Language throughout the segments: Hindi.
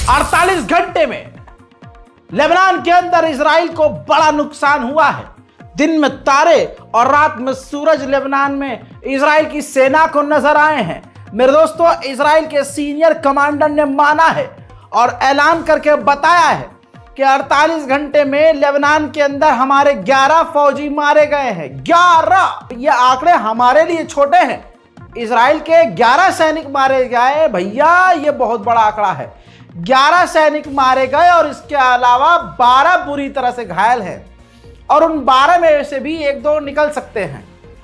48 घंटे में लेबनान के अंदर इजराइल को बड़ा नुकसान हुआ है। दिन में तारे और रात में सूरज लेबनान में इजराइल की सेना को नजर आए हैं। मेरे दोस्तों, इजराइल के सीनियर कमांडर ने माना है और ऐलान करके बताया है कि 48 घंटे में लेबनान के अंदर हमारे 11 फौजी मारे गए हैं। 11! ये आंकड़े हमारे लिए छोटे हैं। इजराइल के 11 सैनिक मारे गए, भैया ये बहुत बड़ा आंकड़ा है। 11 सैनिक मारे गए और इसके अलावा 12 बुरी तरह से घायल हैं और उन 12 में से भी 1-2 निकल सकते हैं।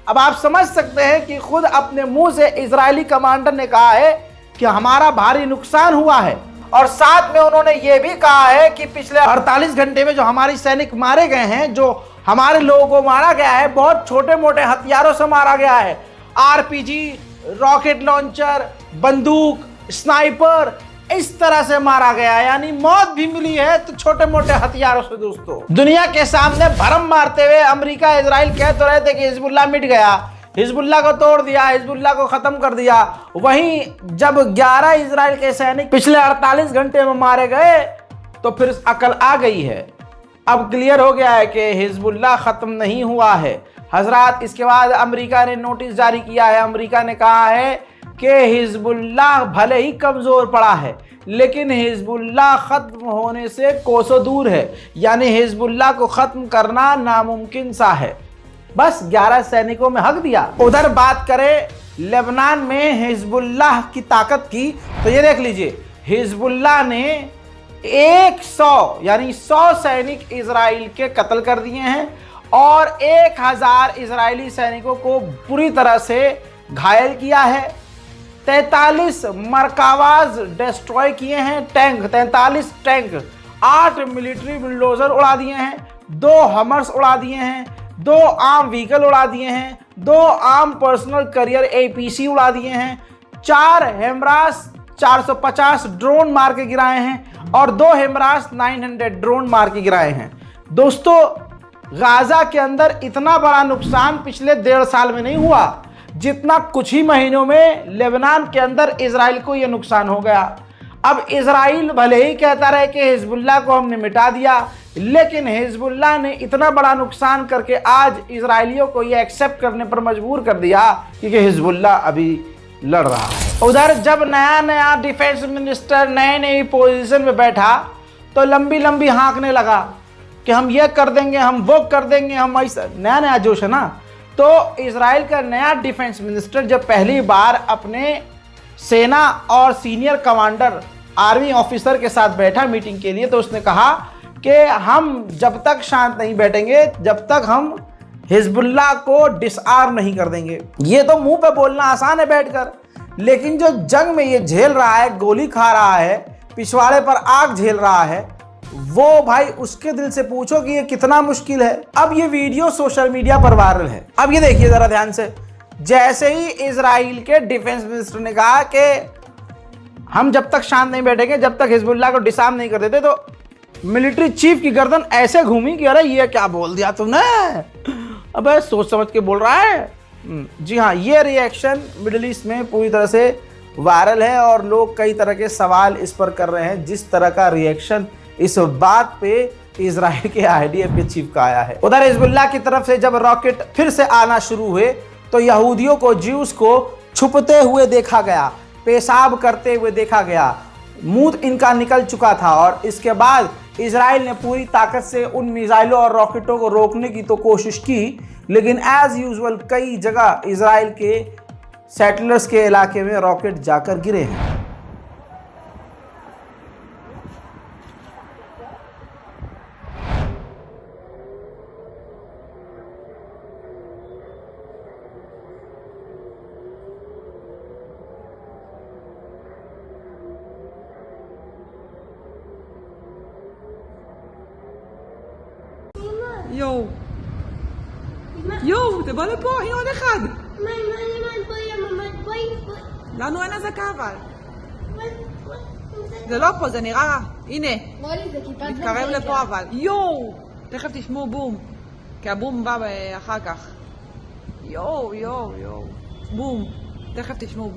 अब आप समझ सकते हैं कि खुद अपने मुंह से इजरायली कमांडर ने कहा है कि हमारा भारी नुकसान हुआ है और साथ में उन्होंने ये भी कहा है कि पिछले 48 घंटे में जो हमारे सैनिक मारे गए हैं, जो हमारे लोगों को मारा गया है, बहुत छोटे मोटे हथियारों से मारा गया है। आरपीजी, रॉकेट लॉन्चर, बंदूक, स्नाइपर, इस तरह से मारा गया है, यानी मौत भी मिली है तो छोटे मोटे हथियारों से। दोस्तों, दुनिया के सामने भरम मारते हुए अमेरिका इजराइल कह तो रहे थे कि हिजबुल्लाह मिट गया, हिजबुल्लाह को तोड़ दिया, हिजबुल्लाह को खत्म कर दिया। वहीं जब 11 इजराइल के सैनिक पिछले 48 घंटे में मारे गए तो फिर अकल आ गई है। अब क्लियर हो गया है कि हिजबुल्लाह खत्म नहीं हुआ है हजरात। इसके बाद अमेरिका ने नोटिस जारी किया है। अमेरिका ने कहा है कि हिजबुल्लाह भले ही कमजोर पड़ा है लेकिन हिजबुल्लाह खत्म होने से कोसों दूर है, यानी हिजबुल्लाह को खत्म करना नामुमकिन सा है। बस 11 सैनिकों में हक दिया। उधर बात करें लेबनान में हिजबुल्लाह की ताकत की तो ये देख लीजिए, हिजबुल्लाह ने 100 यानी 100 सैनिक इजराइल के कत्ल कर दिए हैं और 1000 इजरायली सैनिकों को बुरी तरह से घायल किया है। 43 मरकावाज डिस्ट्रॉय किए हैं, टैंक 43 टैंक, 8 मिलिट्री बुलडोजर उड़ा दिए हैं, 2 हमर्स उड़ा दिए हैं, 2 आर्म व्हीकल उड़ा दिए हैं, 2 आर्म पर्सनल करियर APC उड़ा दिए हैं, 4 हेमरास 450 ड्रोन मार के गिराए हैं और 2 हेमरास 900 ड्रोन मार के गिराए हैं। दोस्तों, गाजा के अंदर इतना बड़ा नुकसान पिछले 1.5 साल में नहीं हुआ जितना कुछ ही महीनों में लेबनान के अंदर इजराइल को यह नुकसान हो गया। अब इजराइल भले ही कहता रहे कि हिजबुल्लाह को हमने मिटा दिया, लेकिन हिजबुल्लाह ने इतना बड़ा नुकसान करके आज इजराइलियों को यह एक्सेप्ट करने पर मजबूर कर दिया क्योंकि हिजबुल्लाह अभी लड़ रहा है। उधर जब नया नया डिफेंस मिनिस्टर नई पोजीशन में बैठा तो लंबी लंबी हाँकने लगा कि हम ये कर देंगे, हम वो कर देंगे, हम ऐसा। नया जोश है ना। तो इजराइल का नया डिफेंस मिनिस्टर जब पहली बार अपने सेना और सीनियर कमांडर आर्मी ऑफिसर के साथ बैठा मीटिंग के लिए तो उसने कहा कि हम जब तक शांत नहीं बैठेंगे जब तक हम हिजबुल्लाह को डिसआर्म नहीं कर देंगे। ये तो मुंह पे बोलना आसान है बैठकर, लेकिन जो जंग में ये झेल रहा है, गोली खा रहा है, पिछवाड़े पर आग झेल रहा है, वो भाई उसके दिल से पूछो कि ये कितना मुश्किल है। अब ये वीडियो सोशल मीडिया पर वायरल है। अब ये देखिए जरा ध्यान से, जैसे ही इजराइल के डिफेंस मिनिस्टर ने कहा कि हम जब तक शांत नहीं बैठेंगे जब तक हिजबुल्लाह को डिसआर्म नहीं कर देते, तो मिलिट्री चीफ की गर्दन ऐसे घूमी कि अरे ये क्या बोल दिया तुमने, अबे सोच समझ के बोल रहा है। जी हाँ, ये रिएक्शन मिडिल ईस्ट में पूरी तरह से वायरल है और लोग कई तरह के सवाल इस पर कर रहे हैं जिस तरह का रिएक्शन इस बात पे इजराइल के IDF के चीफ का आया है। उधर हिजबुल्लाह की तरफ से जब रॉकेट फिर से आना शुरू हुए तो यहूदियों को, ज्यूस को छुपते हुए देखा गया, पेशाब करते हुए देखा गया, मुंह इनका निकल चुका था और इसके बाद इजराइल ने पूरी ताकत से उन मिसाइलों और रॉकेटों को रोकने की तो कोशिश की, लेकिन एज यूजुअल कई जगह इजराइल के सेटलर्स के इलाके में रॉकेट जाकर गिरे हैं। יואו. יואו, תבוא לפה, הנה עוד אחד. לנו אין אזעקה אבל. זה לא פה, זה נראה רע. הנה. מתקרב לפה אבל. יואו. תכף תשמעו בום. כי הבום בא אחר כך. יואו, יואו, יואו. בום. תכף תשמעו.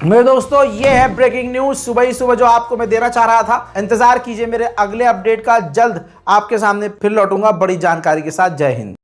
मेरे दोस्तों, ये है ब्रेकिंग न्यूज सुबह ही सुबह जो आपको मैं देना चाह रहा था। इंतजार कीजिए मेरे अगले अपडेट का, जल्द आपके सामने फिर लौटूंगा बड़ी जानकारी के साथ। जय हिंद।